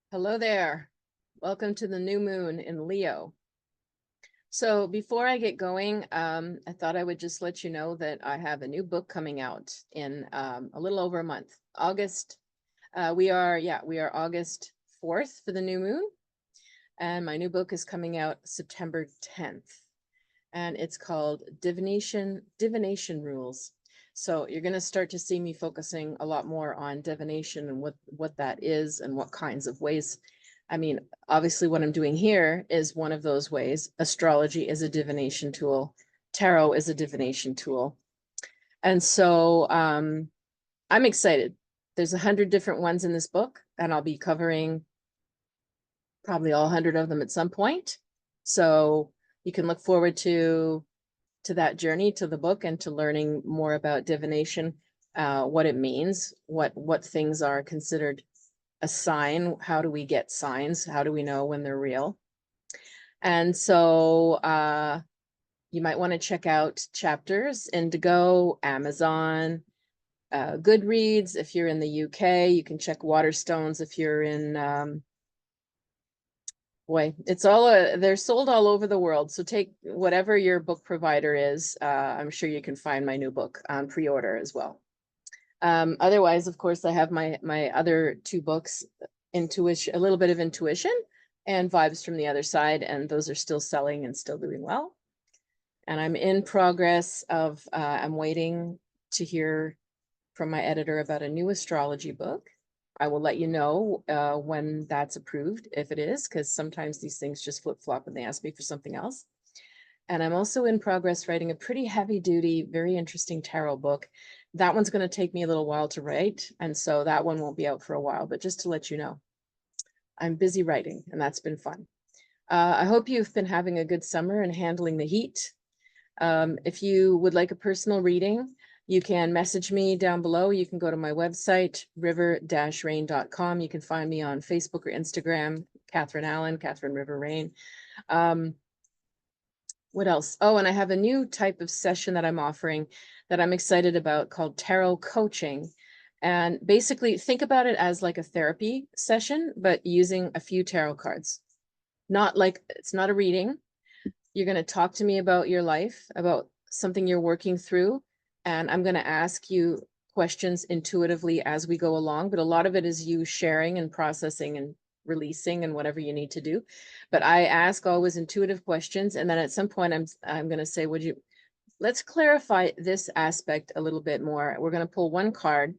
Hello there. Welcome to the new moon in Leo. So before I get going, I thought I would just let you know that I have a new book coming out in a little over a month. August. We are August 4th for the new moon. And my new book is coming out September 10th. And it's called Divination Rules. So you're going to start to see me focusing a lot more on divination and what that is and what kinds of ways. I mean, obviously what I'm doing here is one of those ways. Astrology is a divination tool. Tarot is a divination tool. And so I'm excited. There's 100 different ones in this book, and I'll be covering probably all 100 of them at some point. So you can look forward to that journey, to the book, and to learning more about divination, what it means, what things are considered a sign, how do we get signs, how do we know when they're real. And so you might want to check out chapters, Indigo, Amazon, Goodreads. If you're in the UK, you can check Waterstones. If you're in boy, it's all they're sold all over the world. So take whatever your book provider is. I'm sure you can find my new book on pre-order as well. Otherwise, of course, I have my other two books, Intuition, a little bit of Intuition, and Vibes from the Other Side, and those are still selling and still doing well. And I'm in progress of I'm waiting to hear from my editor about a new astrology book. I will let you know when that's approved, if it is, because sometimes these things just flip-flop and they ask me for something else. And I'm also in progress writing a pretty heavy-duty, very interesting tarot book. That one's going to take me a little while to write, and so that one won't be out for a while, but just to let you know, I'm busy writing, and that's been fun. I hope you've been having a good summer and handling the heat. If you would like a personal reading, you can message me down below. You can go to my website, river-rain.com. You can find me on Facebook or Instagram, Catherine Allen, Catherine River Rain. What else? Oh, and I have a new type of session that I'm offering that I'm excited about called Tarot Coaching. And basically think about it as like a therapy session, but using a few tarot cards. Not like, it's not a reading. You're going to talk to me about your life, about something you're working through. And I'm going to ask you questions intuitively as we go along. But a lot of it is you sharing and processing and releasing and whatever you need to do. But I ask always intuitive questions. And then at some point, I'm going to say, let's clarify this aspect a little bit more. We're going to pull one card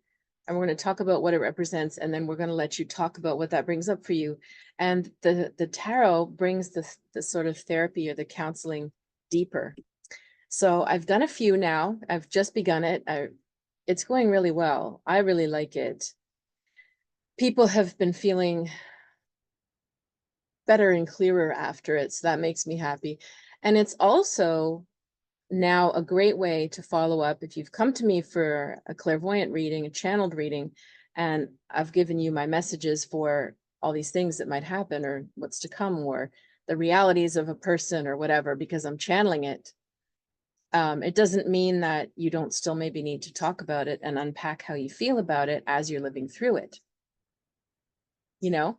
and we're going to talk about what it represents. And then we're going to let you talk about what that brings up for you. And the tarot brings the sort of therapy or the counseling deeper. So I've done a few now. I've just begun it. It's going really well. I really like it. People have been feeling better and clearer after it. So that makes me happy. And it's also now a great way to follow up. If you've come to me for a clairvoyant reading, a channeled reading, and I've given you my messages for all these things that might happen or what's to come or the realities of a person or whatever, because I'm channeling it. It doesn't mean that you don't still maybe need to talk about it and unpack how you feel about it as you're living through it. You know,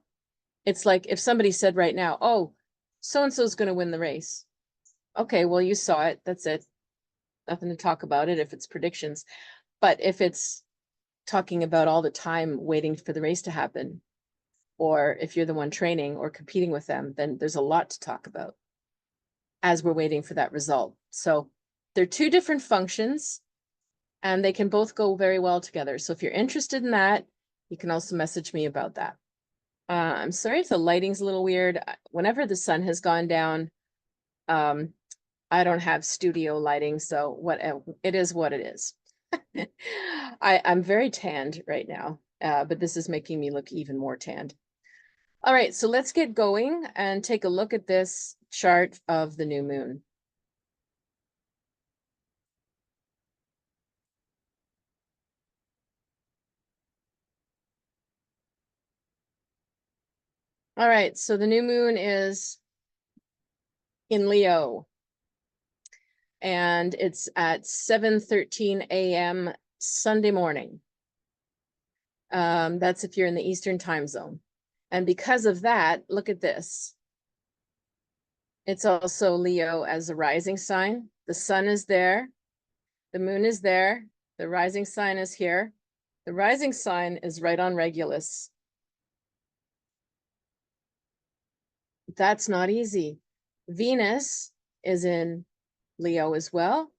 it's like if somebody said right now, oh, so-and-so is going to win the race. Okay, well, you saw it. That's it. Nothing to talk about it if it's predictions. But if it's talking about all the time waiting for the race to happen, or if you're the one training or competing with them, then there's a lot to talk about as we're waiting for that result. So they're two different functions and they can both go very well together. So if you're interested in that, you can also message me about that. I'm sorry if the lighting's a little weird. Whenever the sun has gone down, I don't have studio lighting, so it is what it is. I'm very tanned right now, but this is making me look even more tanned. All right, so let's get going and take a look at this chart of the new moon. All right, so the new moon is in Leo, and it's at 7:13 a.m. Sunday morning. That's if you're in the Eastern time zone. And because of that, look at this. It's also Leo as a rising sign. The sun is there. The moon is there. The rising sign is here. The rising sign is right on Regulus. That's not easy. Venus is in Leo as well.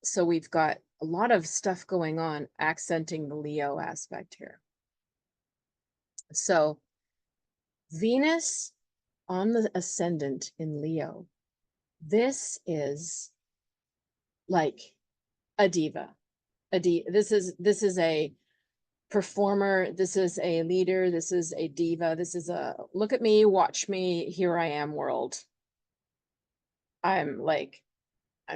So we've got a lot of stuff going on, accenting the Leo aspect here. So Venus on the ascendant in Leo, this is like a diva. This is a performer, this is a leader, this is a diva, this is a look at me, watch me, here I am world. I'm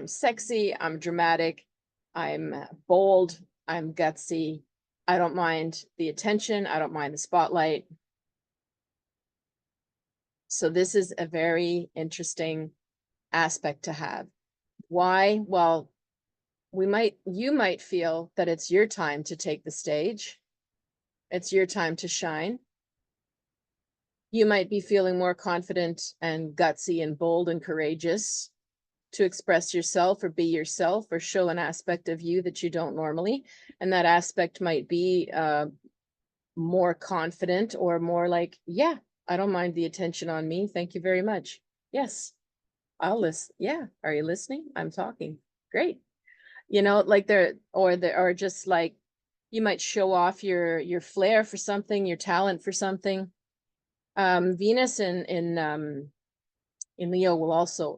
sexy, I'm dramatic, I'm bold, I'm gutsy. I don't mind the attention, I don't mind the spotlight. So this is a very interesting aspect to have. Why? Well, you might feel that it's your time to take the stage. It's your time to shine. You might be feeling more confident and gutsy and bold and courageous to express yourself or be yourself or show an aspect of you that you don't normally. And that aspect might be more confident or more like, yeah, I don't mind the attention on me. Thank you very much. Yes, I'll listen. Yeah. Are you listening? I'm talking. Great. You know, like or just like you might show off your flair for something, your talent for something. Venus in Leo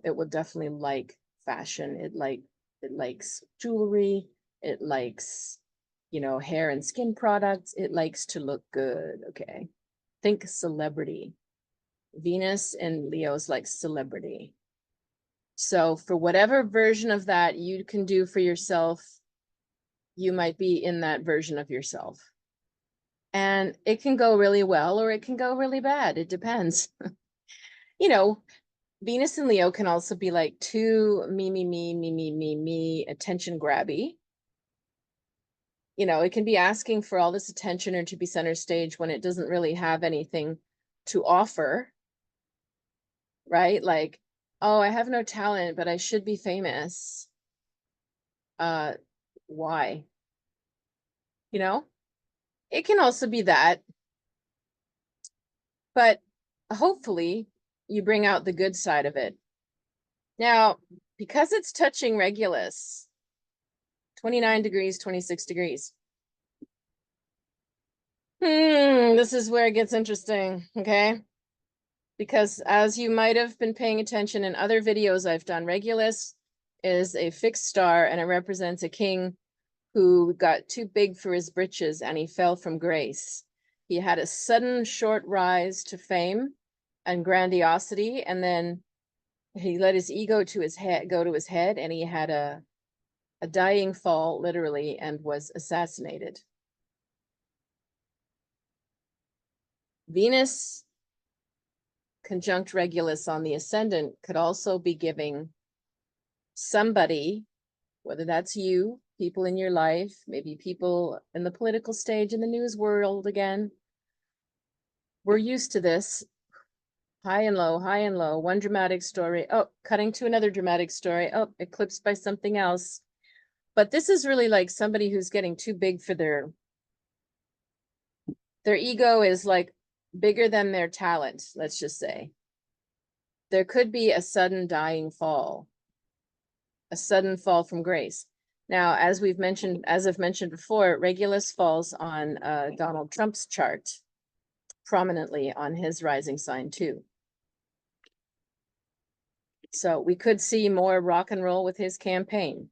it will definitely like fashion. It likes jewelry. It likes, you know, hair and skin products. It likes to look good. Okay. Think celebrity. Venus in Leo's like celebrity. So for whatever version of that you can do for yourself, you might be in that version of yourself. And it can go really well or it can go really bad. It depends. You know, Venus and Leo can also be like too me, attention grabby. You know, it can be asking for all this attention or to be center stage when it doesn't really have anything to offer. Right? Like, oh, I have no talent, but I should be famous. Why? You know, it can also be that, but hopefully you bring out the good side of it. Now, because it's touching Regulus, 29 degrees, 26 degrees. This is where it gets interesting, okay? Because as you might have been paying attention in other videos I've done, Regulus is a fixed star and it represents a king who got too big for his britches and he fell from grace. He had a sudden short rise to fame and grandiosity, and then he let his ego go to his head, and he had a dying fall, literally, and was assassinated. Venus conjunct Regulus on the ascendant could also be giving somebody, whether that's you, people in your life, maybe people in the political stage, in the news world again. We're used to this. High and low, one dramatic story. Oh, cutting to another dramatic story. Oh, eclipsed by something else. But this is really like somebody who's getting too big for their ego is like bigger than their talent, let's just say. There could be a sudden dying fall, a sudden fall from grace. Now, as I've mentioned before, Regulus falls on Donald Trump's chart prominently on his rising sign too. So we could see more rock and roll with his campaign,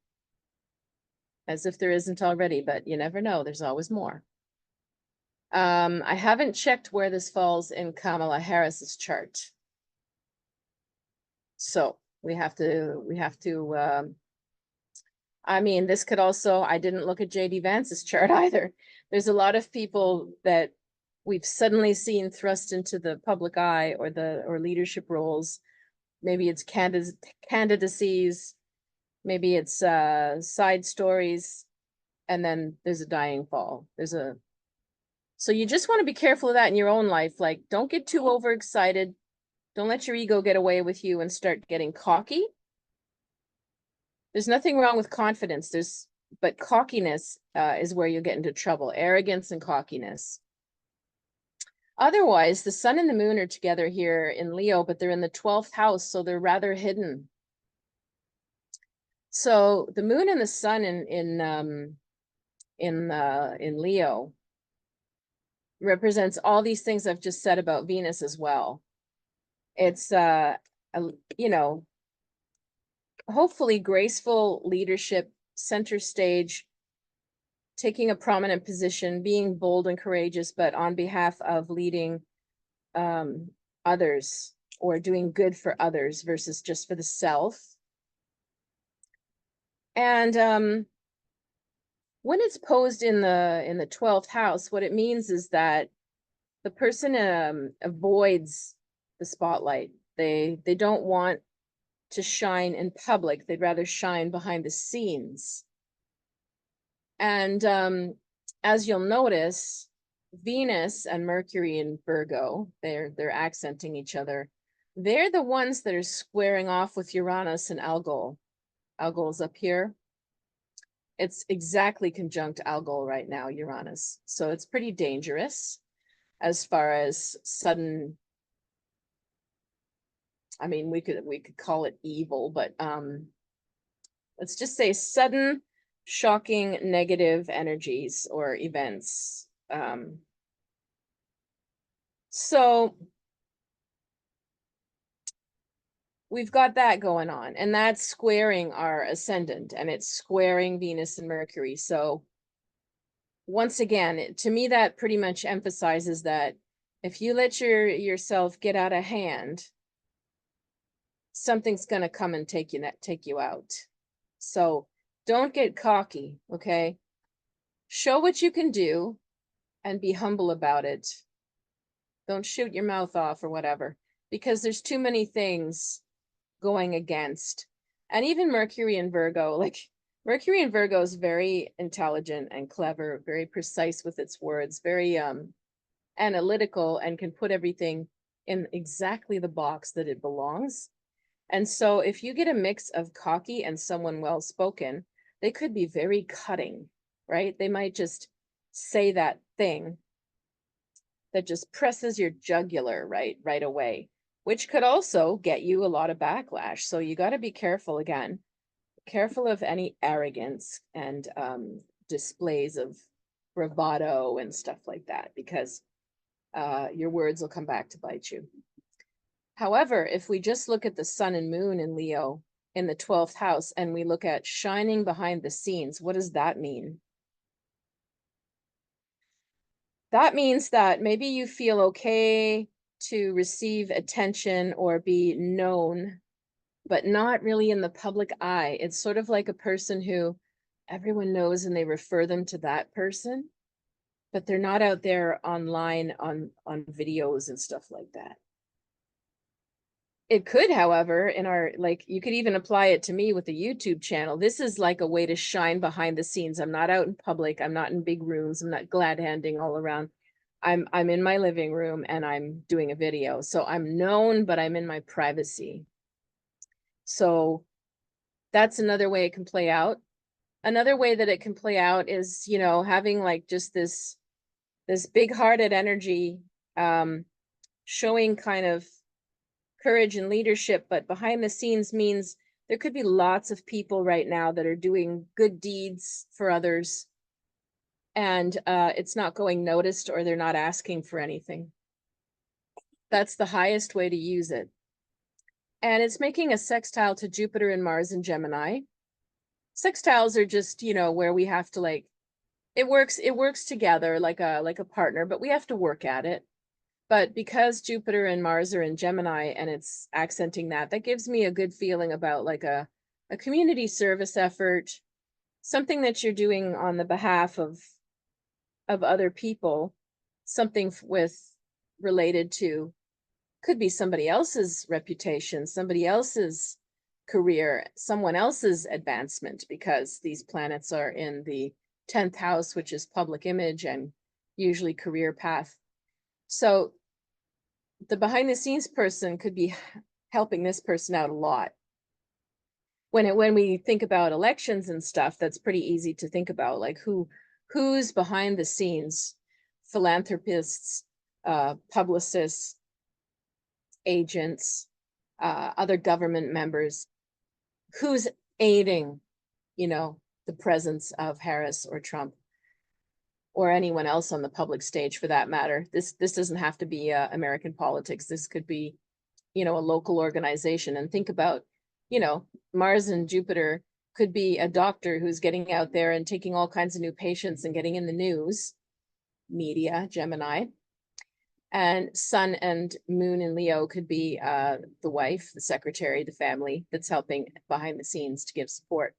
as if there isn't already, but you never know. There's always more. I haven't checked where this falls in Kamala Harris's chart. So we have to, I mean, this could also, I didn't look at JD Vance's chart either. There's a lot of people that we've suddenly seen thrust into the public eye or leadership roles. Maybe it's candidacies, maybe it's side stories, and then there's a dying fall. So you just want to be careful of that in your own life. Like, don't get too overexcited. Don't let your ego get away with you and start getting cocky. There's nothing wrong with confidence. But cockiness is where you get into trouble. Arrogance and cockiness. Otherwise, the sun and the moon are together here in Leo, but they're in the 12th house, so they're rather hidden. So the moon and the sun in Leo represents all these things I've just said about Venus as well. It's you know, hopefully graceful leadership, center stage, taking a prominent position, being bold and courageous, but on behalf of leading others or doing good for others versus just for the self. And when it's posed in the 12th house, what it means is that the person avoids the spotlight. They don't want to shine in public. They'd rather shine behind the scenes. And as you'll notice, Venus and Mercury in Virgo, they're accenting each other. They're the ones that are squaring off with Uranus and Algol. Algol's up here. It's exactly conjunct Algol right now, Uranus. So it's pretty dangerous as far as sudden, I mean, we could call it evil, but let's just say sudden, shocking, negative energies or events. So we've got that going on, and that's squaring our ascendant, and it's squaring Venus and Mercury. So once again, to me, that pretty much emphasizes that if you let yourself get out of hand, something's going to come and take you out. So don't get cocky, okay? Show what you can do and be humble about it. Don't shoot your mouth off or whatever, because there's too many things going against. And even Mercury in Virgo, like Mercury in Virgo is very intelligent and clever, very precise with its words, very analytical, and can put everything in exactly the box that it belongs. And so if you get a mix of cocky and someone well-spoken, they could be very cutting, right? They might just say that thing that just presses your jugular right away, which could also get you a lot of backlash. So you got to be careful, again, careful of any arrogance and displays of bravado and stuff like that, because your words will come back to bite you. However, if we just look at the sun and moon in Leo in the 12th house, and we look at shining behind the scenes, what does that mean? That means that maybe you feel okay to receive attention or be known, but not really in the public eye. It's sort of like a person who everyone knows and they refer them to that person, but they're not out there online on videos and stuff like that. It could, however, in our, like, you could even apply it to me with the YouTube channel. This is like a way to shine behind the scenes. I'm not out in public. I'm not in big rooms. I'm not glad handing all around. I'm in my living room and I'm doing a video. So I'm known, but I'm in my privacy. So that's another way it can play out. Another way that it can play out is, you know, having like just this big-hearted energy, showing kind of courage and leadership, but behind the scenes means there could be lots of people right now that are doing good deeds for others, and it's not going noticed, or they're not asking for anything. That's the highest way to use it. And it's making a sextile to Jupiter and Mars in Gemini. Sextiles are just, you know, where we have to, like, it works together like a partner, but we have to work at it. But because Jupiter and Mars are in Gemini and it's accenting that gives me a good feeling about like a community service effort, something that you're doing on the behalf of other people, something related to, could be somebody else's reputation, somebody else's career, someone else's advancement, because these planets are in the 10th house, which is public image and usually career path. So the behind the scenes person could be helping this person out a lot. When we think about elections and stuff, that's pretty easy to think about, like who's behind the scenes, philanthropists, publicists, agents, other government members, who's aiding, the presence of Harris or Trump or anyone else on the public stage for that matter. This doesn't have to be American politics. This could be, a local organization. And think about, Mars and Jupiter could be a doctor who's getting out there and taking all kinds of new patients and getting in the news, media, Gemini. And Sun and Moon in Leo could be the wife, the secretary, the family that's helping behind the scenes to give support.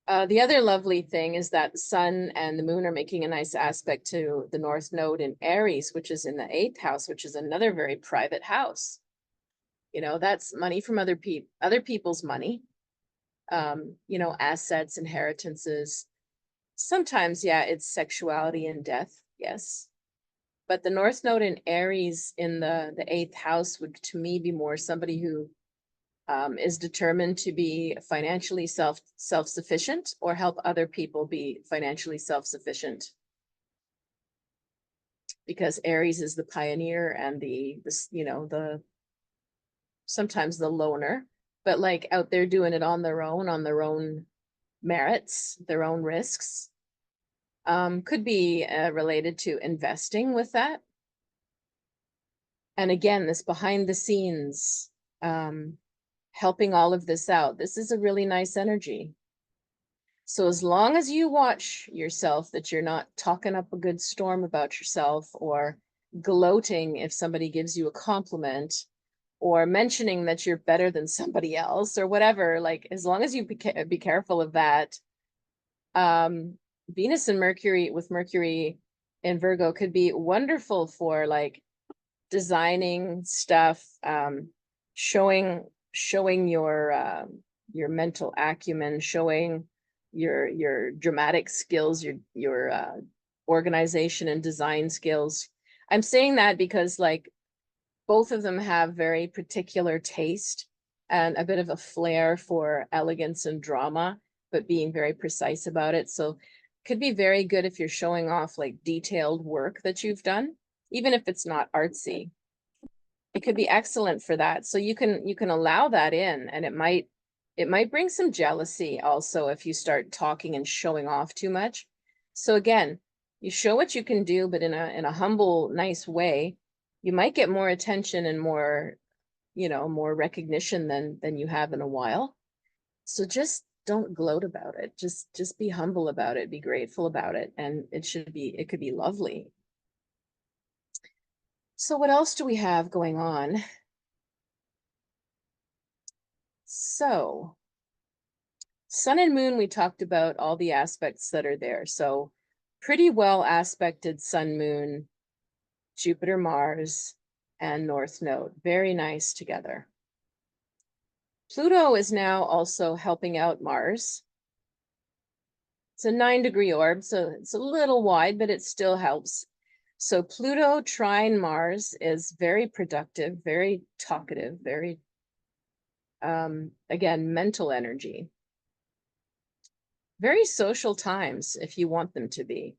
The other lovely thing is that the Sun and the Moon are making a nice aspect to the North Node in Aries, which is in the 8th house, which is another very private house. That's money from other people's money, assets, inheritances. Sometimes, yeah, it's sexuality and death, yes. But the North Node in Aries in the 8th house would, to me, be more somebody who is determined to be financially self-sufficient or help other people be financially self-sufficient. Because Aries is the pioneer and the sometimes the loner, but like out there doing it on their own merits, their own risks. Could be related to investing with that. And again, this behind the scenes, helping all of this out. This is a really nice energy. So as long as you watch yourself, that you're not talking up a good storm about yourself or gloating if somebody gives you a compliment or mentioning that you're better than somebody else or whatever, like as long as you be careful of that. Venus and Mercury with Mercury in Virgo could be wonderful for like designing stuff, showing your mental acumen, showing your dramatic skills, your organization and design skills. I'm saying that because like both of them have very particular taste and a bit of a flair for elegance and drama, but being very precise about it. So could be very good if you're showing off like detailed work that you've done, even if it's not artsy. It could be excellent for that. So you can allow that in, and it might bring some jealousy also if you start talking and showing off too much. So again, you show what you can do, but in a humble, nice way. You might get more attention and more, more recognition than you have in a while. So just don't gloat about it. Just be humble about it, be grateful about it, and it could be lovely. So what else do we have going on? So Sun and Moon, we talked about all the aspects that are there. So pretty well aspected Sun, Moon, Jupiter, Mars, and North Node. Very nice together. Pluto is now also helping out Mars. It's a 9-degree orb, so it's a little wide, but it still helps. So Pluto trine Mars is very productive, very talkative, very, again, mental energy. Very social times if you want them to be.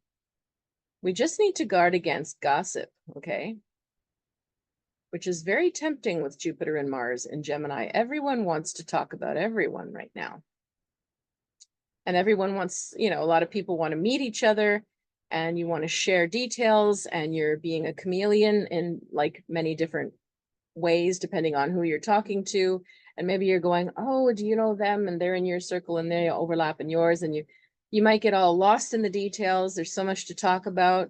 We just need to guard against gossip, okay? Which is very tempting with Jupiter and Mars in Gemini. Everyone wants to talk about everyone right now. And everyone wants, a lot of people want to meet each other and you want to share details, and you're being a chameleon in like many different ways, depending on who you're talking to. And maybe you're going, oh, do you know them? And they're in your circle and they overlap in yours. And you might get all lost in the details. There's so much to talk about.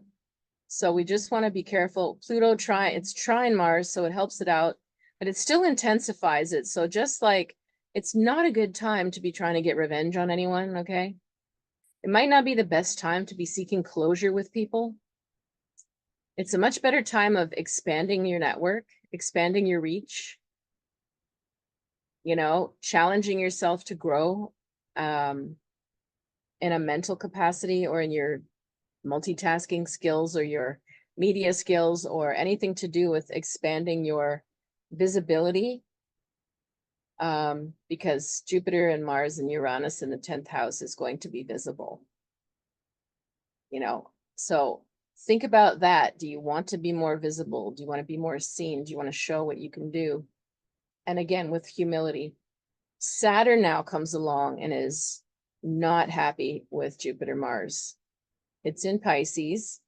So we just want to be careful. Pluto it's trine Mars, so it helps it out, but it still intensifies it. So just like, it's not a good time to be trying to get revenge on anyone, okay? It might not be the best time to be seeking closure with people. It's a much better time of expanding your network, expanding your reach, challenging yourself to grow in a mental capacity or in your multitasking skills or your media skills or anything to do with expanding your visibility. Because Jupiter and Mars and Uranus in the 10th house is going to be visible. You know, so think about that. Do you want to be more visible? Do you want to be more seen? Do you want to show what you can do? And again, with humility. Saturn now comes along and is not happy with Jupiter Mars. It's in Pisces.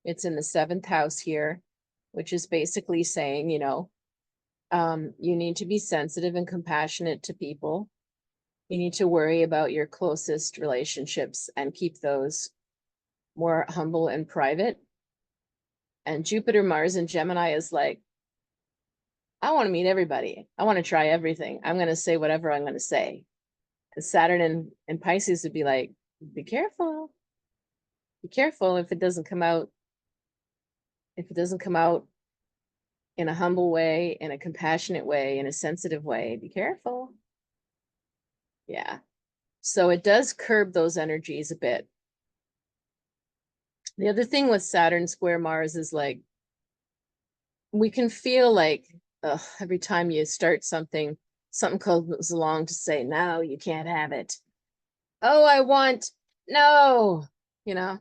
It's in the 7th house here, which is basically saying, you know, you need to be sensitive and compassionate to people. You need to worry about your closest relationships and keep those more humble and private. And Jupiter Mars in Gemini is like, I want to meet everybody. I want to try everything. I'm going to say whatever I'm going to say. And Saturn and Pisces would be like, be careful. Be careful if it doesn't come out. If it doesn't come out in a humble way, in a compassionate way, in a sensitive way, be careful. Yeah. So it does curb those energies a bit. The other thing with Saturn square Mars is like, we can feel like every time you start something, something comes along to say, no, you can't have it. Oh, I want, no, you know,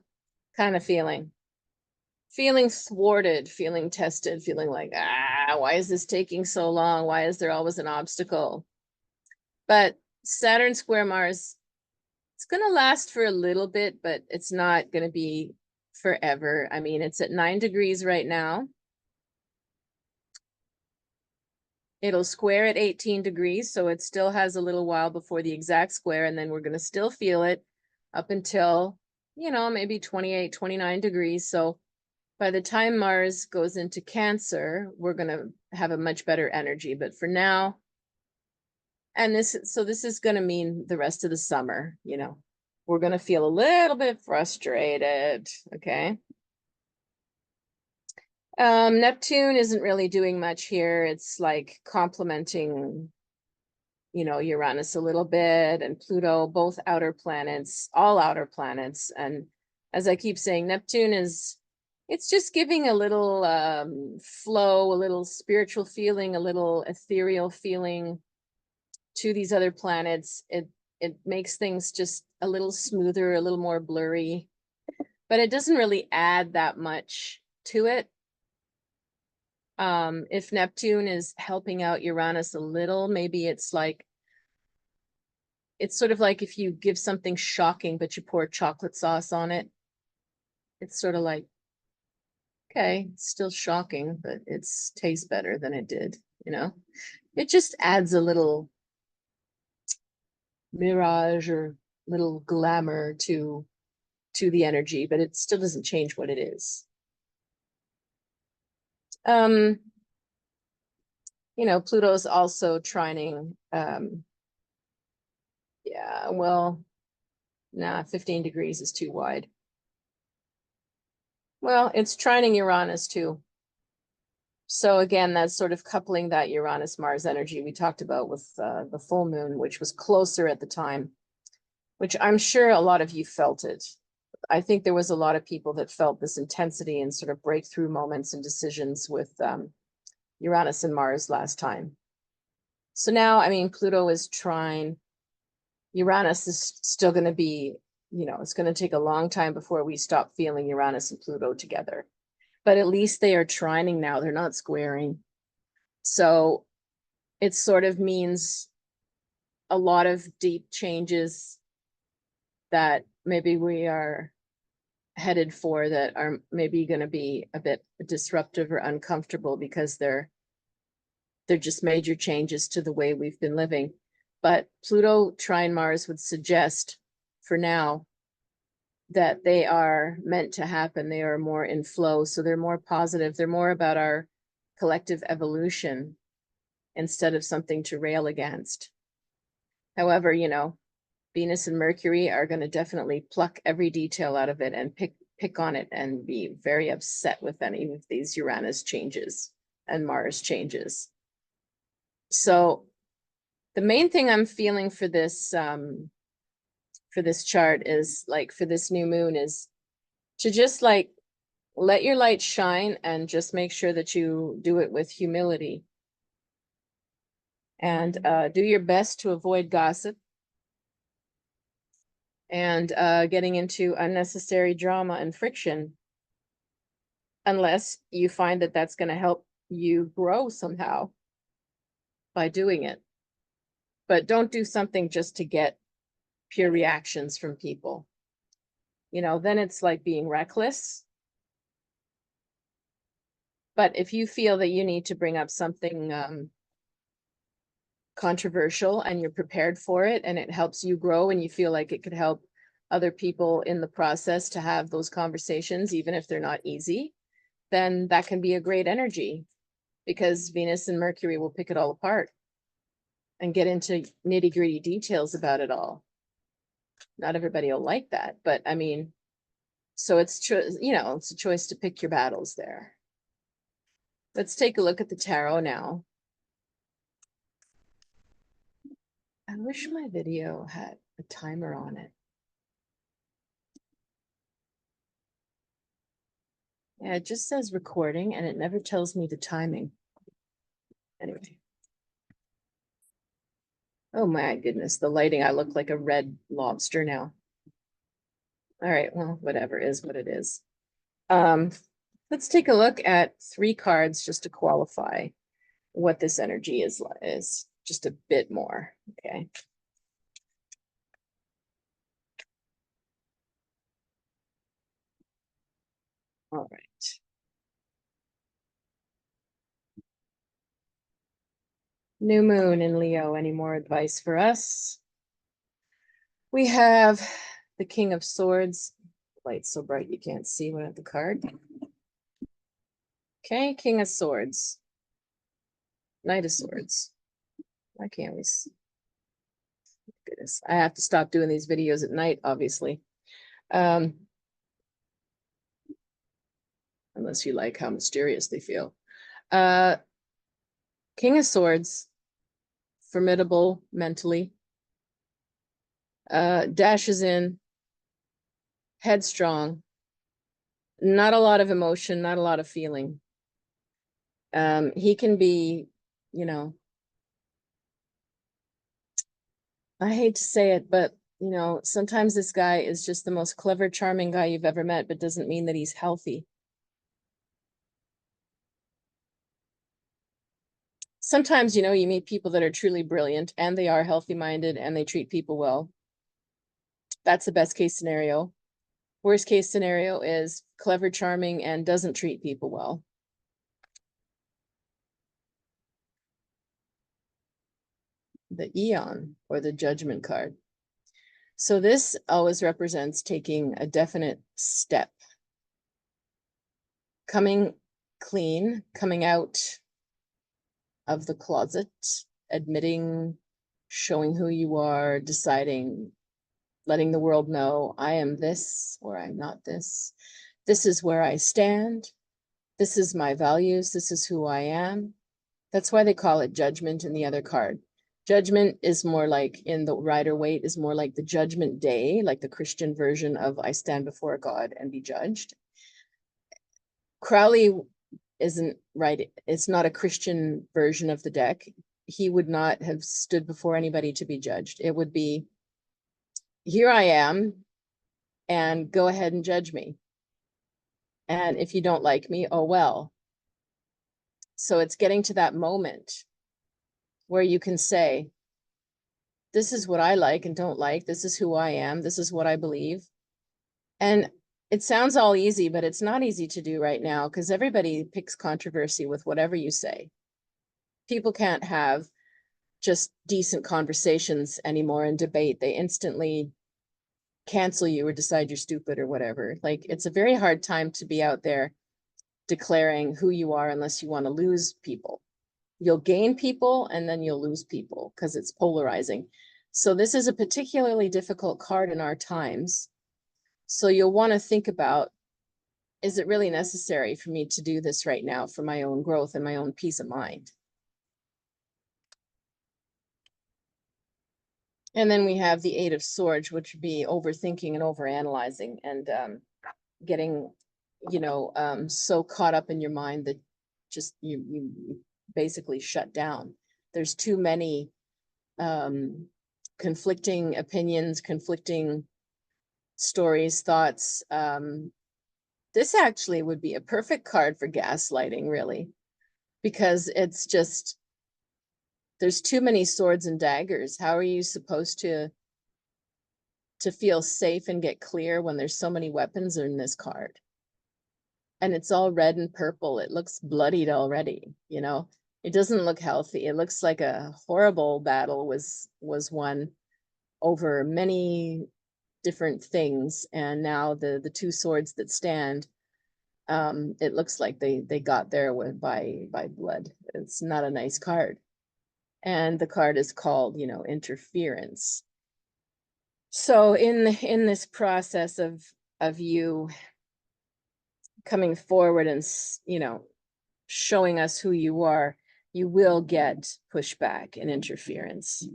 kind of feeling thwarted, feeling tested, feeling like, why is this taking so long? Why is there always an obstacle? But Saturn square Mars, it's going to last for a little bit, but it's not going to be forever. I mean, it's at 9 degrees right now. It'll square at 18 degrees, so it still has a little while before the exact square, and then we're going to still feel it up until, you know, maybe 28, 29 degrees. So by the time Mars goes into Cancer, we're going to have a much better energy. But for now, and this is going to mean the rest of the summer, you know, we're going to feel a little bit frustrated, okay? Neptune isn't really doing much here. It's like complementing, you know, Uranus a little bit, and Pluto, both outer planets, all outer planets. And as I keep saying, Neptune it's just giving a little flow, a little spiritual feeling, a little ethereal feeling to these other planets. It makes things just a little smoother, a little more blurry, but it doesn't really add that much to it. If Neptune is helping out Uranus a little, maybe it's like, it's sort of like if you give something shocking, but you pour chocolate sauce on it. It's sort of like, okay, it's still shocking, but it's tastes better than it did, you know? It just adds a little mirage or little glamour to the energy, but it still doesn't change what it is. You know, Pluto's also trining, yeah, well, nah, 15 degrees is too wide. Well, it's trining Uranus too. So again, that's sort of coupling that Uranus-Mars energy we talked about with the full moon, which was closer at the time, which I'm sure a lot of you felt it. I think there was a lot of people that felt this intensity and sort of breakthrough moments and decisions with Uranus and Mars last time. So now, I mean, Pluto is trine. Uranus is still going to be, you know, it's going to take a long time before we stop feeling Uranus and Pluto together. But at least they are trining now. They're not squaring. So it sort of means a lot of deep changes that maybe we are headed for that are maybe going to be a bit disruptive or uncomfortable because they're just major changes to the way we've been living. But Pluto trine Mars would suggest for now that they are meant to happen. They are more in flow. So they're more positive. They're more about our collective evolution instead of something to rail against. However, you know, Venus and Mercury are going to definitely pluck every detail out of it and pick on it and be very upset with any of these Uranus changes and Mars changes. So the main thing I'm feeling for this chart is, like, for this new moon is to just like let your light shine and just make sure that you do it with humility. And do your best to avoid gossip and getting into unnecessary drama and friction, unless you find that that's going to help you grow somehow by doing it. But don't do something just to get pure reactions from people. You know, then it's like being reckless. But if you feel that you need to bring up something controversial and you're prepared for it and it helps you grow and you feel like it could help other people in the process to have those conversations, even if they're not easy, then that can be a great energy, because Venus and Mercury will pick it all apart and get into nitty-gritty details about it all. Not everybody will like that, but I mean, so it's you know, it's a choice to pick your battles there. Let's take a look at the tarot now. I wish my video had a timer on it. Yeah, it just says recording and it never tells me the timing. Anyway. Oh my goodness, the lighting, I look like a red lobster now. All right, well, whatever is what it is. Let's take a look at 3 cards just to qualify what this energy is just a bit more, okay? All right. New moon in Leo, any more advice for us? We have the King of Swords. Light's so bright you can't see one of the card. Okay, King of Swords. Knight of Swords. Why can't we see? Goodness, I have to stop doing these videos at night, obviously. Unless you like how mysterious they feel. King of Swords, formidable mentally. Dashes in, headstrong, not a lot of emotion, not a lot of feeling. He can be, you know, I hate to say it, but you know, sometimes this guy is just the most clever, charming guy you've ever met, but doesn't mean that he's healthy. Sometimes, you know, you meet people that are truly brilliant and they are healthy-minded and they treat people well. That's the best case scenario. Worst case scenario is clever, charming, and doesn't treat people well. The Eon, or the Judgment card. So this always represents taking a definite step. Coming clean, coming out of the closet, admitting, showing who you are, deciding, letting the world know, I am this or I'm not this. This is where I stand. This is my values. This is who I am. That's why they call it Judgment in the other card. Judgment is more like, in the Rider-Waite, is more like the Judgment Day, like the Christian version of I stand before God and be judged. Crowley isn't right. It's not a Christian version of the deck. He would not have stood before anybody to be judged. It would be, here I am, and go ahead and judge me. And if you don't like me, oh well. So it's getting to that moment where you can say, this is what I like and don't like. This is who I am. This is what I believe. And it sounds all easy, but it's not easy to do right now because everybody picks controversy with whatever you say. People can't have just decent conversations anymore and debate. They instantly cancel you or decide you're stupid or whatever. Like, it's a very hard time to be out there declaring who you are unless you want to lose people. You'll gain people and then you'll lose people because it's polarizing. So this is a particularly difficult card in our times. So you'll want to think about, is it really necessary for me to do this right now for my own growth and my own peace of mind? And then we have the 8 of Swords, which would be overthinking and overanalyzing. And getting, you know, so caught up in your mind that just you basically shut down. There's too many conflicting opinions, conflicting stories, thoughts. This actually would be a perfect card for gaslighting, really, because it's just, there's too many swords and daggers. How are you supposed to feel safe and get clear when there's so many weapons in this card? And it's all red and purple. It looks bloodied already, you know. It doesn't look healthy. It looks like a horrible battle was won over many different things, and now the two swords that stand, it looks like they got there with by blood. It's not a nice card. And the card is called, you know, interference. So in this process of you coming forward and, you know, showing us who you are, you will get pushback and interference.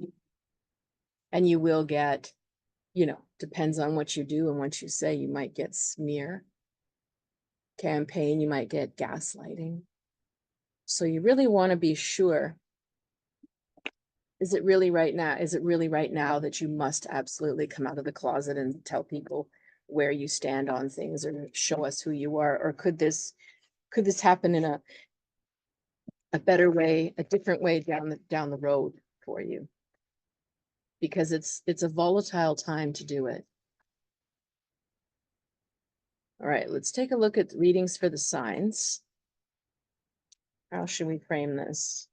And you will get, you know, depends on what you do and what you say, you might get smear campaign, you might get gaslighting. So you really want to be sure, is it really right now? Is it really right now that you must absolutely come out of the closet and tell people where you stand on things, or show us who you are? Or could this happen in a better way, a different way down the road for you? Because it's a volatile time to do it. All right, let's take a look at readings for the signs. How should we frame this?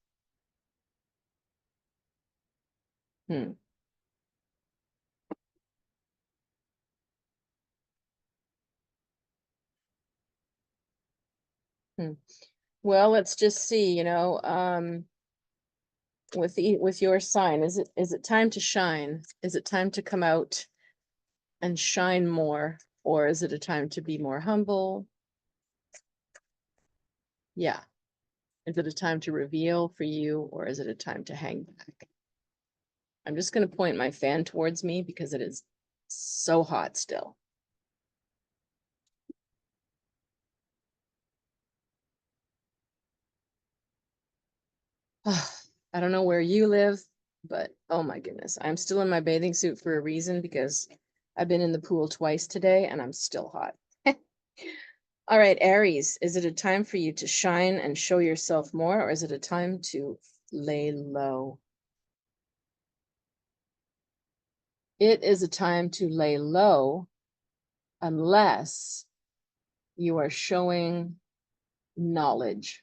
Well, let's just see, you know, with your sign, is it time to shine? Is it time to come out and shine more, or is it a time to be more humble? Yeah. Is it a time to reveal for you, or is it a time to hang back? I'm just going to point my fan towards me because it is so hot still. I don't know where you live, but oh my goodness, I'm still in my bathing suit for a reason, because I've been in the pool twice today and I'm still hot. All right, Aries, is it a time for you to shine and show yourself more, or is it a time to lay low? It is a time to lay low unless you are showing knowledge.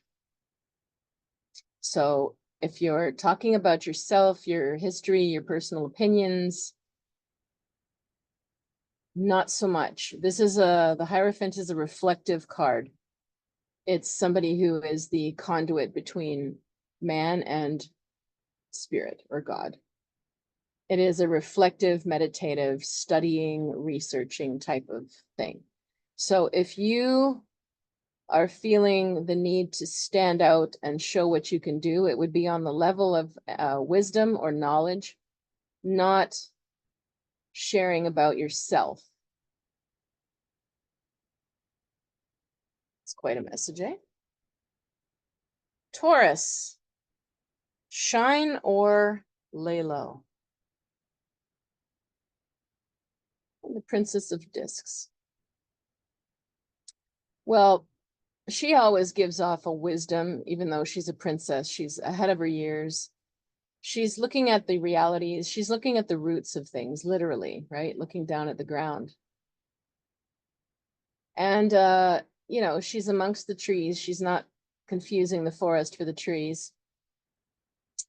So if you're talking about yourself, your history, your personal opinions, not so much. This is the Hierophant is a reflective card. It's somebody who is the conduit between man and spirit or God. It is a reflective, meditative, studying, researching type of thing. So if you are feeling the need to stand out and show what you can do, it would be on the level of wisdom or knowledge, not sharing about yourself. It's quite a message, eh? Taurus, shine or lay low? The Princess of Discs. Well, she always gives off a wisdom, even though she's a princess. She's ahead of her years. She's looking at the realities. She's looking at the roots of things, literally, right? Looking down at the ground. And, you know, she's amongst the trees. She's not confusing the forest for the trees.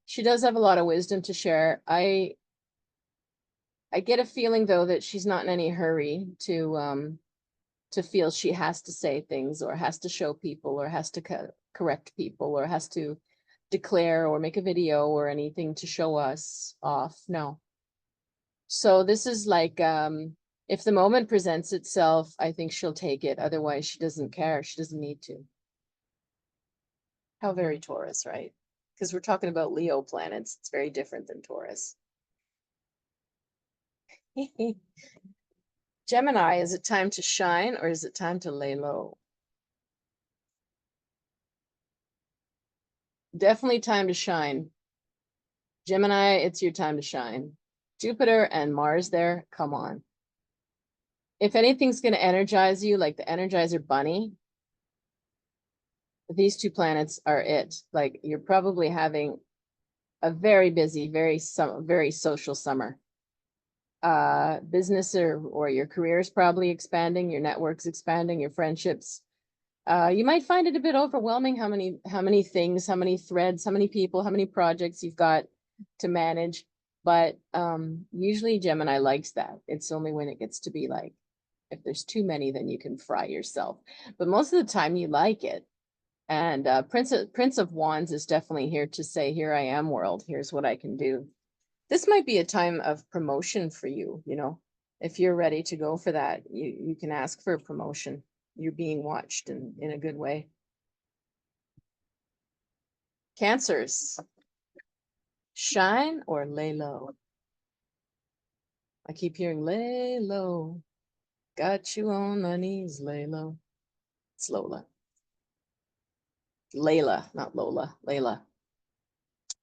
She does have a lot of wisdom to share. I get a feeling, though, that she's not in any hurry to feel she has to say things, or has to show people, or has to correct people, or has to declare or make a video or anything to show us off. No. So this is like, if the moment presents itself, I think she'll take it. Otherwise, she doesn't care. She doesn't need to. How very Taurus, right? Because we're talking about Leo planets. It's very different than Taurus. Gemini, is it time to shine or is it time to lay low? Definitely time to shine. Gemini, it's your time to shine. Jupiter and Mars there, come on. If anything's going to energize you, like the Energizer Bunny, these two planets are it. Like you're probably having a very busy, very social summer. Business or your career is probably expanding, your network's expanding, your friendships. You might find it a bit overwhelming how many things, how many threads, how many people, how many projects you've got to manage. But usually Gemini likes that. It's only when it gets to be like, if there's too many, then you can fry yourself. But most of the time you like it. And Prince of Wands is definitely here to say, here I am, world. Here's what I can do. This might be a time of promotion for you, you know. If you're ready to go for that, you can ask for a promotion. You're being watched in a good way. Cancers, shine or lay low? I keep hearing lay low. Got you on my knees, lay low. It's Lola. Layla, not Lola, Layla.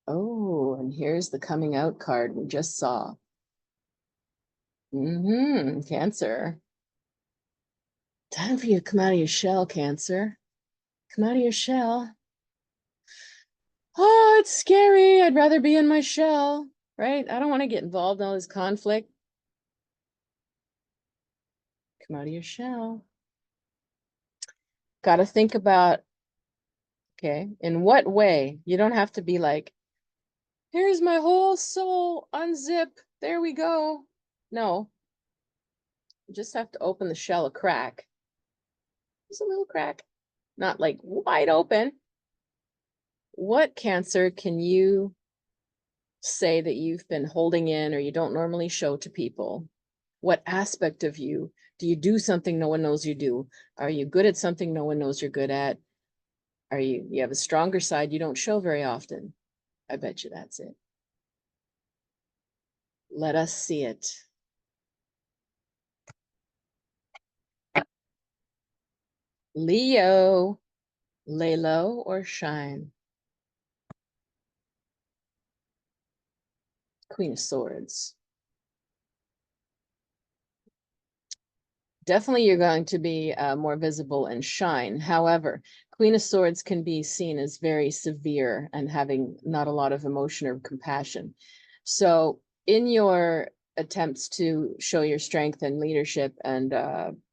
Oh, and here's the coming out card we just saw. Cancer. Time for you to come out of your shell, Cancer. Come out of your shell. Oh, it's scary. I'd rather be in my shell, right? I don't want to get involved in all this conflict. Come out of your shell. Got to think about, okay, in what way? You don't have to be like, here's my whole soul, unzip, there we go. No, you just have to open the shell a crack. Just a little crack, not like wide open. What, Cancer, can you say that you've been holding in or you don't normally show to people? What aspect of you do you do something no one knows you do? Are you good at something no one knows you're good at? Are you have a stronger side you don't show very often? I bet you that's it. Let us see it. Leo, lay low or shine? Queen of Swords. Definitely you're going to be more visible and shine. However, Queen of Swords can be seen as very severe and having not a lot of emotion or compassion. So in your attempts to show your strength and leadership and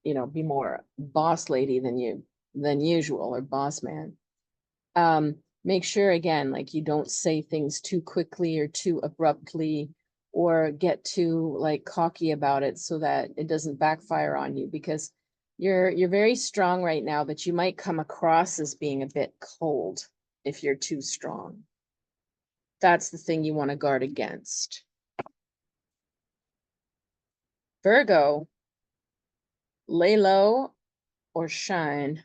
you know, be more boss lady than usual, or boss man, make sure again, like you don't say things too quickly or too abruptly, or get too like cocky about it so that it doesn't backfire on you, because you're very strong right now, but you might come across as being a bit cold if you're too strong. That's the thing you want to guard against. Virgo, lay low or shine?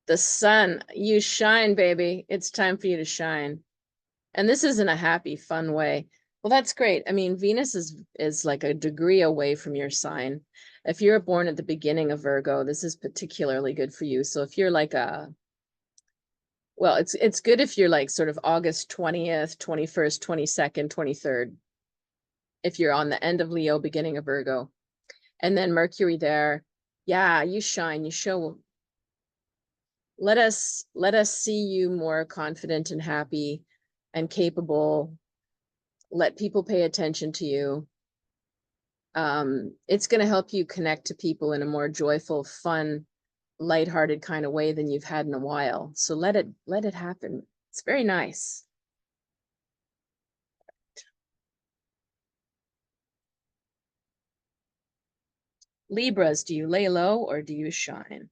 The sun, you shine, baby. It's time for you to shine. And this isn't a happy, fun way. Well, that's great. I mean, Venus is like a degree away from your sign. If you're born at the beginning of Virgo, this is particularly good for you. So if you're like well, it's good if you're like sort of August 20th, 21st, 22nd, 23rd. If you're on the end of Leo, beginning of Virgo. And then Mercury there. Yeah, you shine, you show. Let us see you more confident and happy and capable. Let people pay attention to you. It's going to help you connect to people in a more joyful, fun, lighthearted kind of way than you've had in a while. So let it happen. It's very nice. Libras, do you lay low or do you shine?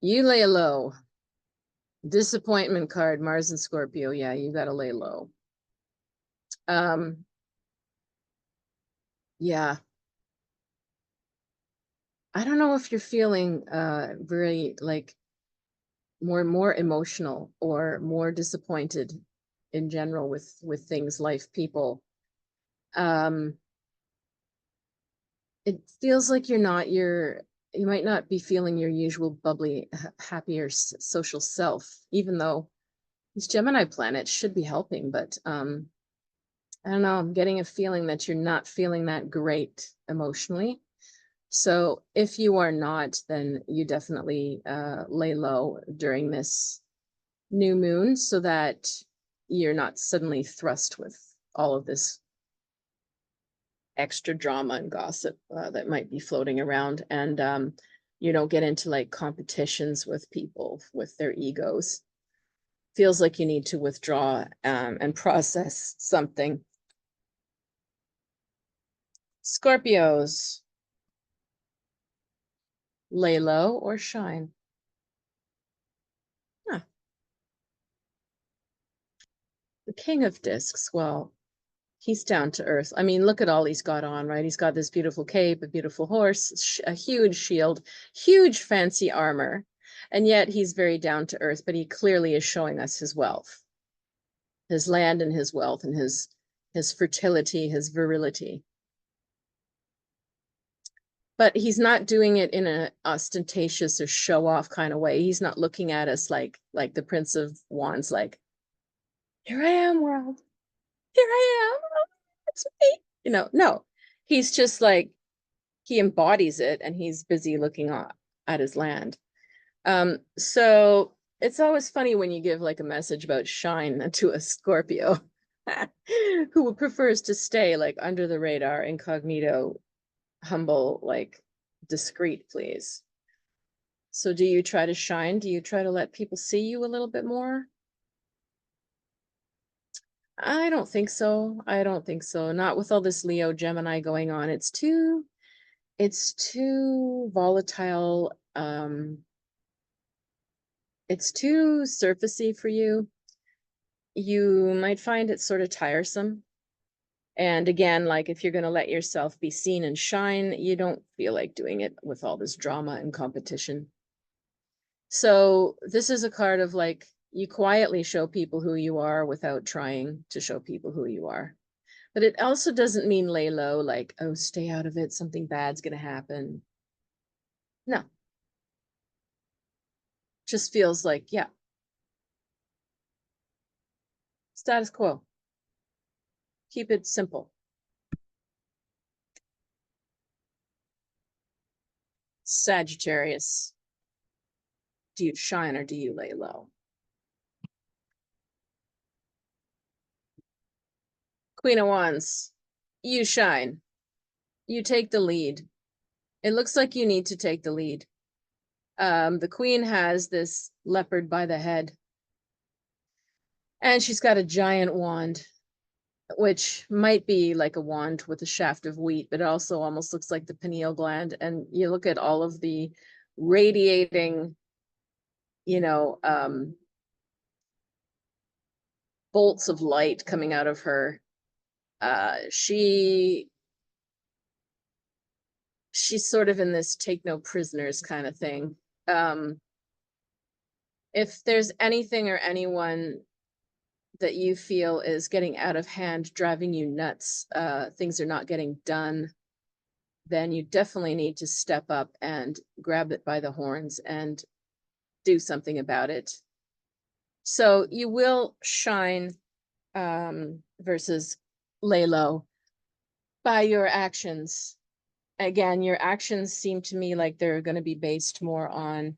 You lay low. Disappointment card, Mars and Scorpio. Yeah, you got to lay low. Yeah. I don't know if you're feeling very like more emotional or more disappointed in general with things, life, people. It feels like you might not be feeling your usual bubbly, happy or social self, even though these Gemini planets should be helping. But I don't know, I'm getting a feeling that you're not feeling that great emotionally. So if you are not, then you definitely lay low during this new moon so that you're not suddenly thrust with all of this extra drama and gossip that might be floating around, and you don't get into like competitions with people with their egos. Feels like you need to withdraw and process something. Scorpios, lay low or shine? Huh. The King of Discs, well, he's down to earth. I mean, look at all he's got on, right? He's got this beautiful cape, a beautiful horse, a huge shield, huge fancy armor, and yet he's very down to earth, but he clearly is showing us his wealth, his land and his wealth and his fertility, his virility. But he's not doing it in an ostentatious or show off kind of way. He's not looking at us like the Prince of Wands, like, here I am, world. Here I am. It's me. You know, no. He's just like, he embodies it and he's busy looking at his land. So it's always funny when you give like a message about shine to a Scorpio who prefers to stay like under the radar, incognito, humble, like discreet, please. So do you try to shine? Do you try to let people see you a little bit more? I don't think so. I don't think so. Not with all this Leo Gemini going on. It's too volatile. It's too surfacey for you. You might find it sort of tiresome. And again, like if you're going to let yourself be seen and shine, you don't feel like doing it with all this drama and competition. So this is a card of like, you quietly show people who you are without trying to show people who you are. But it also doesn't mean lay low, like, oh, stay out of it, something bad's going to happen. No. Just feels like, yeah, status quo. Keep it simple. Sagittarius, do you shine or do you lay low? Queen of Wands, you shine. You take the lead. It looks like you need to take the lead. The queen has this leopard by the head, and she's got a giant wand, which might be like a wand with a shaft of wheat, but it also almost looks like the pineal gland. And you look at all of the radiating, you know, bolts of light coming out of her. She's sort of in this take no prisoners kind of thing. If there's anything or anyone that you feel is getting out of hand, driving you nuts, things are not getting done, then you definitely need to step up and grab it by the horns and do something about it. So you will shine versus lay low by your actions. Again, your actions seem to me like they're going to be based more on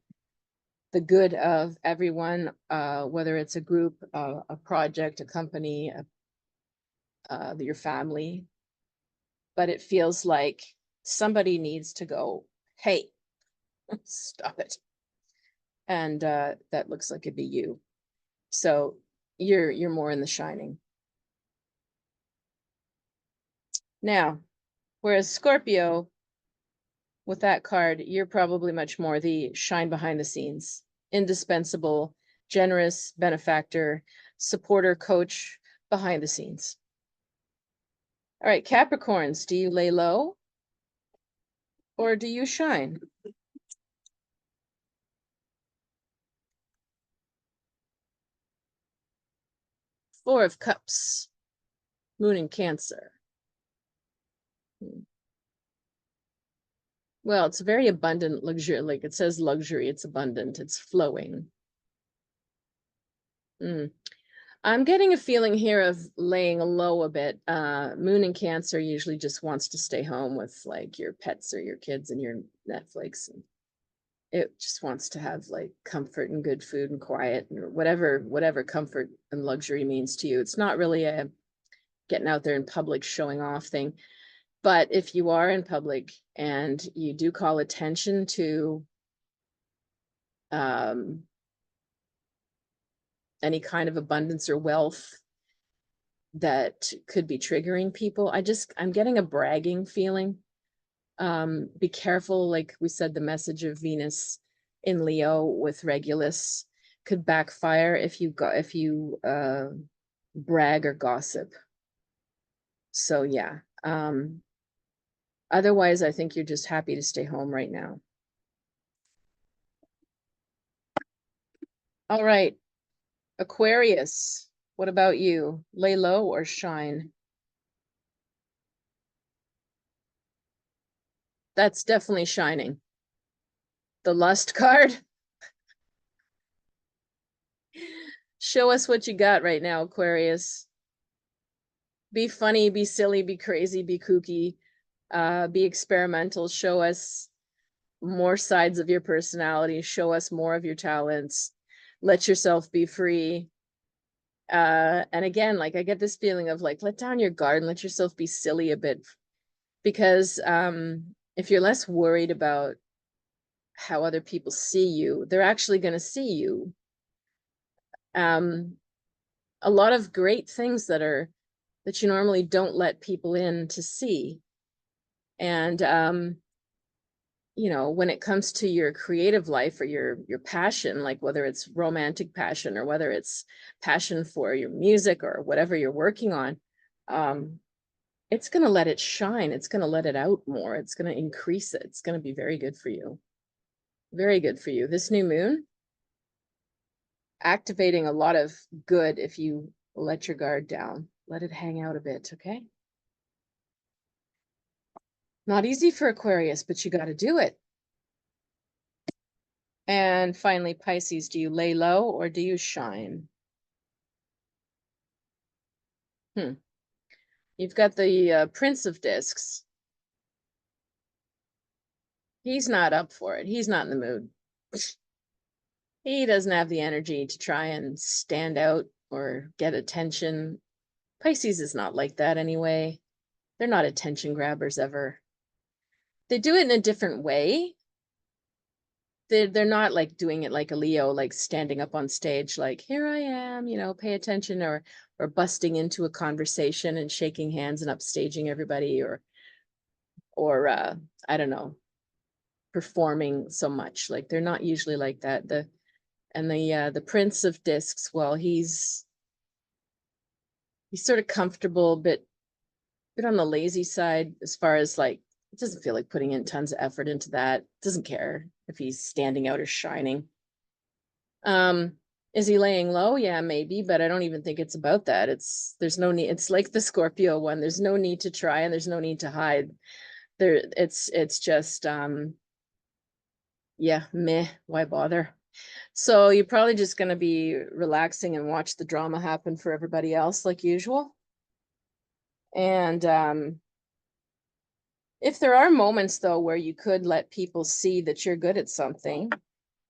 the good of everyone, whether it's a group, a project, a company, your family. But it feels like somebody needs to go, hey, stop it. And that looks like it'd be you. So you're more in the shining. Now, whereas Scorpio, with that card, you're probably much more the shine behind the scenes, indispensable, generous benefactor, supporter, coach behind the scenes. All right, Capricorns, do you lay low or do you shine? Four of Cups, Moon in Cancer. Well, it's very abundant luxury. Like it says luxury, it's abundant, it's flowing. I'm getting a feeling here of laying low a bit. Moon in Cancer usually just wants to stay home with like your pets or your kids and your Netflix. And it just wants to have like comfort and good food and quiet or whatever comfort and luxury means to you. It's not really a getting out there in public showing off thing. But if you are in public and you do call attention to any kind of abundance or wealth that could be triggering people, I'm getting a bragging feeling. Be careful, like we said, the message of Venus in Leo with Regulus could backfire if you brag or gossip. So yeah. Otherwise, I think you're just happy to stay home right now. All right. Aquarius, what about you? Lay low or shine? That's definitely shining. The lust card. Show us what you got right now, Aquarius. Be funny, be silly, be crazy, be kooky, be experimental. Show us more sides of your personality. Show us more of your talents. Let yourself be free. And again, like I get this feeling of like, let down your guard and let yourself be silly a bit. Because if you're less worried about how other people see you, they're actually going to see you. A lot of great things that you normally don't let people in to see. And you know, when it comes to your creative life or your passion, like whether it's romantic passion or whether it's passion for your music or whatever you're working on, it's going to let it shine. It's going to let it out more. It's going to increase it. It's going to be very good for you. Very good for you. This new moon, activating a lot of good if you let your guard down. Let it hang out a bit, okay? Not easy for Aquarius, but you got to do it. And finally, Pisces, do you lay low or do you shine? You've got the Prince of Discs. He's not up for it. He's not in the mood. He doesn't have the energy to try and stand out or get attention. Pisces is not like that anyway. They're not attention grabbers ever. They do it in a different way. They're not like doing it like a Leo, like standing up on stage, like, here I am, you know, pay attention, or busting into a conversation and shaking hands and upstaging everybody, or I don't know, performing so much. Like they're not usually like that. The Prince of Discs, well, he's sort of comfortable, bit on the lazy side as far as like, it doesn't feel like putting in tons of effort into that. Doesn't care if he's standing out or shining. Is he laying low? Yeah, maybe, but I don't even think it's about that. There's no need. It's like the Scorpio one. There's no need to try and there's no need to hide. It's just yeah, meh, why bother? So you're probably just going to be relaxing and watch the drama happen for everybody else like usual. And if there are moments though where you could let people see that you're good at something,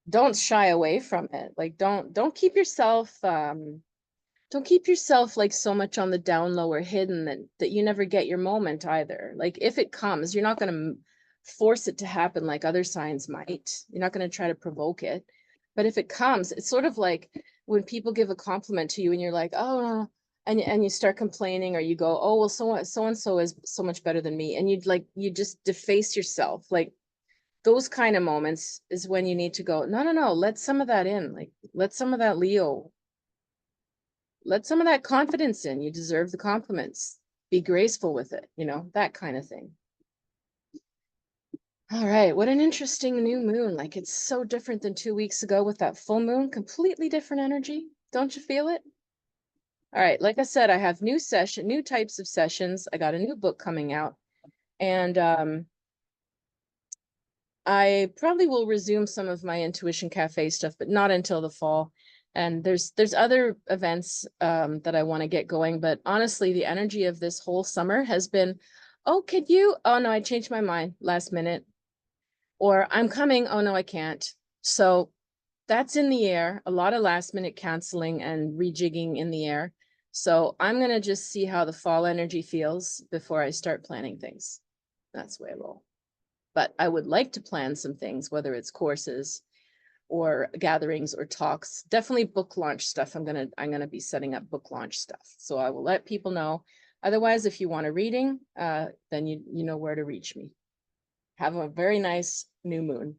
don't shy away from it. Like don't keep yourself like so much on the down low or hidden that you never get your moment either. Like if it comes, you're not going to force it to happen like other signs might. You're not going to try to provoke it. But if it comes, it's sort of like when people give a compliment to you and you're like, oh, and you start complaining, or you go, oh, well, so and so is so much better than me. And you just deface yourself. Like those kind of moments is when you need to go, no, let some of that in. Like let some of that Leo, let some of that confidence in. You deserve the compliments. Be graceful with it, you know, that kind of thing. All right, what an interesting new moon. Like it's so different than 2 weeks ago with that full moon, completely different energy. Don't you feel it? All right, like I said, I have new types of sessions. I got a new book coming out, and I probably will resume some of my Intuition Cafe stuff, but not until the fall. And there's other events that I want to get going, but honestly, the energy of this whole summer has been, oh, could you? Oh no, I changed my mind last minute. Or I'm coming, oh no, I can't. So that's in the air, a lot of last minute canceling and rejigging in the air. So I'm gonna just see how the fall energy feels before I start planning things. That's the way I roll. But I would like to plan some things, whether it's courses or gatherings or talks. Definitely book launch stuff. I'm gonna be setting up book launch stuff. So I will let people know. Otherwise, if you want a reading, then you know where to reach me. Have a very nice new moon.